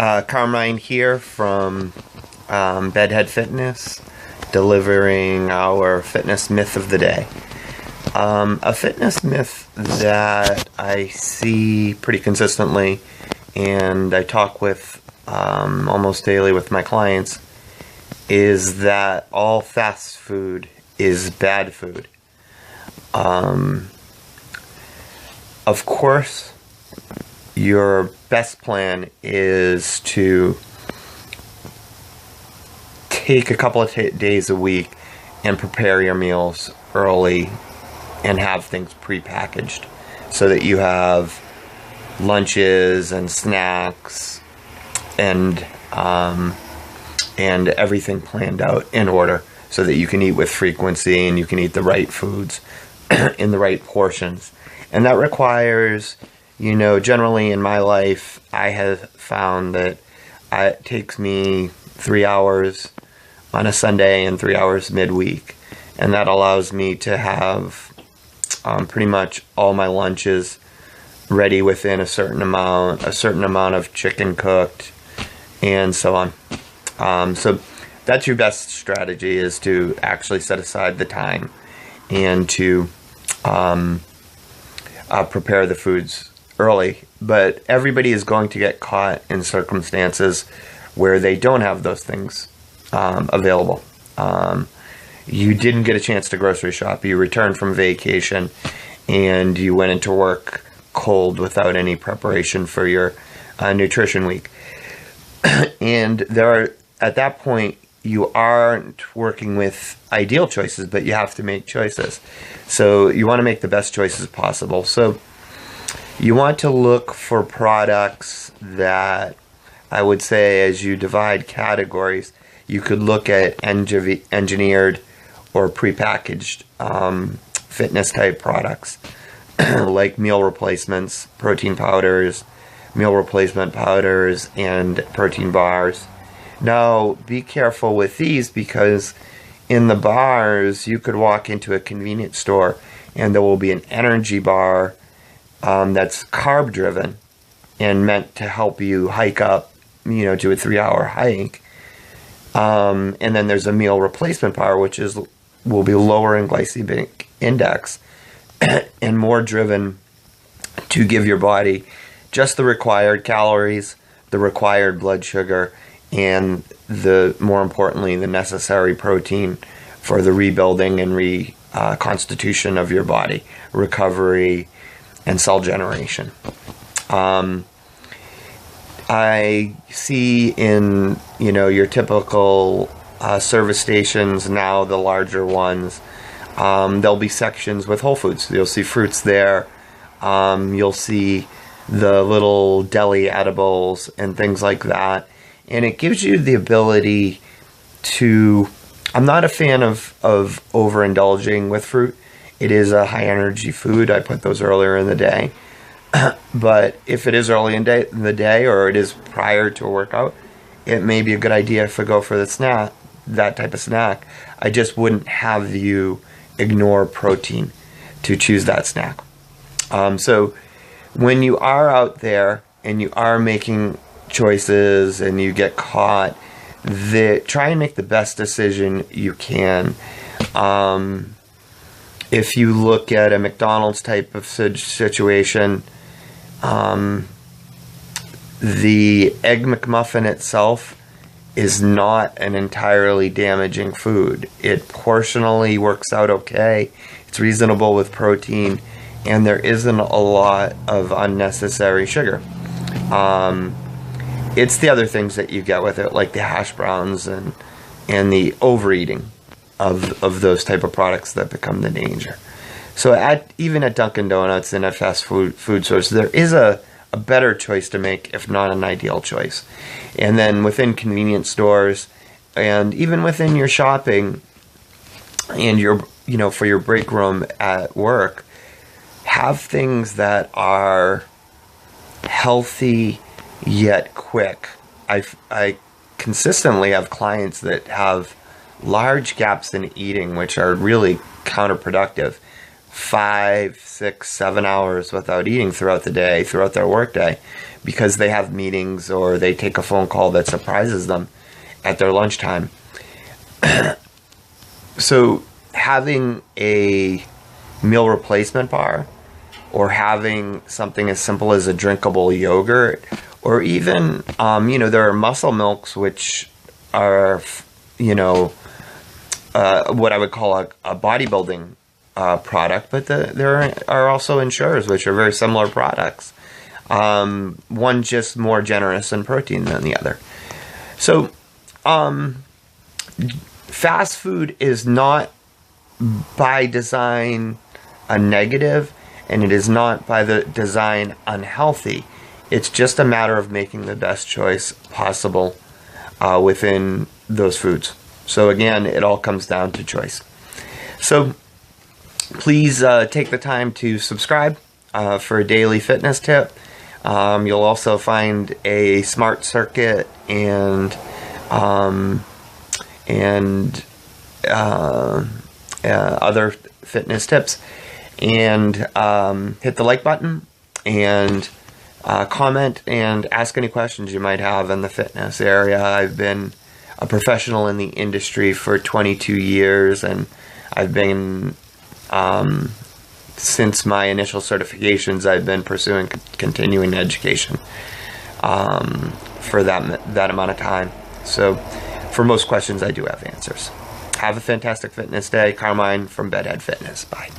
Carmine here from Bedhead Fitness, delivering our fitness myth of the day. A fitness myth that I see pretty consistently and I talk with almost daily with my clients is that all fast food is bad food. Of course, your best plan is to take a couple of days a week and prepare your meals early and have things prepackaged so that you have lunches and snacks and everything planned out in order so that you can eat with frequency and you can eat the right foods in the right portions. And that requires, generally in my life, I have found that it takes me 3 hours on a Sunday and 3 hours midweek. And that allows me to have pretty much all my lunches ready within a certain amount of chicken cooked, and so on. So that's your best strategy, is to actually set aside the time and to prepare the foods early. But everybody is going to get caught in circumstances where they don't have those things available. You didn't get a chance to grocery shop. You returned from vacation and you went into work cold without any preparation for your nutrition week. And at that point, you aren't working with ideal choices, but you have to make choices. So you want to make the best choices possible. So you want to look for products that, I would say, as you divide categories, you could look at engineered or prepackaged fitness type products like meal replacements, protein powders, meal replacement powders, and protein bars. Now, be careful with these, because in the bars, you could walk into a convenience store and there will be an energy bar that's carb driven and meant to help you hike up, do a 3-hour hike. And then there's a meal replacement bar, which will be lower in glycemic index and more driven to give your body just the required calories, the required blood sugar, and more importantly, the necessary protein for the rebuilding and reconstitution of your body, recovery, and cell generation. I see in your typical service stations now, the larger ones, there'll be sections with whole foods. You'll see fruits there. You'll see the little deli edibles and things like that. And it gives you the ability to... I'm not a fan of overindulging with fruit. It is a high energy food. I put those earlier in the day. But if it is early in the day or it is prior to a workout, it may be a good idea to go for that type of snack. I just wouldn't have you ignore protein to choose that snack. So when you are out there and you are making choices and you get caught, try and make the best decision you can. If you look at a McDonald's type of situation, the Egg McMuffin itself is not an entirely damaging food. It portionally works out okay. It's reasonable with protein, and there isn't a lot of unnecessary sugar. It's the other things that you get with it, like the hash browns and the overeating of those type of products that become the danger. So even at Dunkin' Donuts and at fast food stores, there is a better choice to make, if not an ideal choice. And then within convenience stores and even within your shopping and for your break room at work, have things that are healthy yet quick. I consistently have clients that have large gaps in eating, which are really counterproductive. 5, 6, 7 hours without eating throughout the day, throughout their work day, because they have meetings or they take a phone call that surprises them at their lunchtime. So having a meal replacement bar, or having something as simple as a drinkable yogurt, or even, there are muscle milks, which are, what I would call a bodybuilding product, but there are also Ensures, which are very similar products. One just more generous in protein than the other. So, fast food is not by design a negative, and it is not by the design unhealthy. It's just a matter of making the best choice possible within those foods. So again, it all comes down to choice. So please take the time to subscribe for a daily fitness tip. You'll also find a smart circuit and other fitness tips. And hit the like button and comment and ask any questions you might have in the fitness area. I've been a professional in the industry for 22 years, and I've been, since my initial certifications, I've been pursuing continuing education for that amount of time. So for most questions, I do have answers. Have a fantastic fitness day. Carmine from Bedhead Fitness. Bye.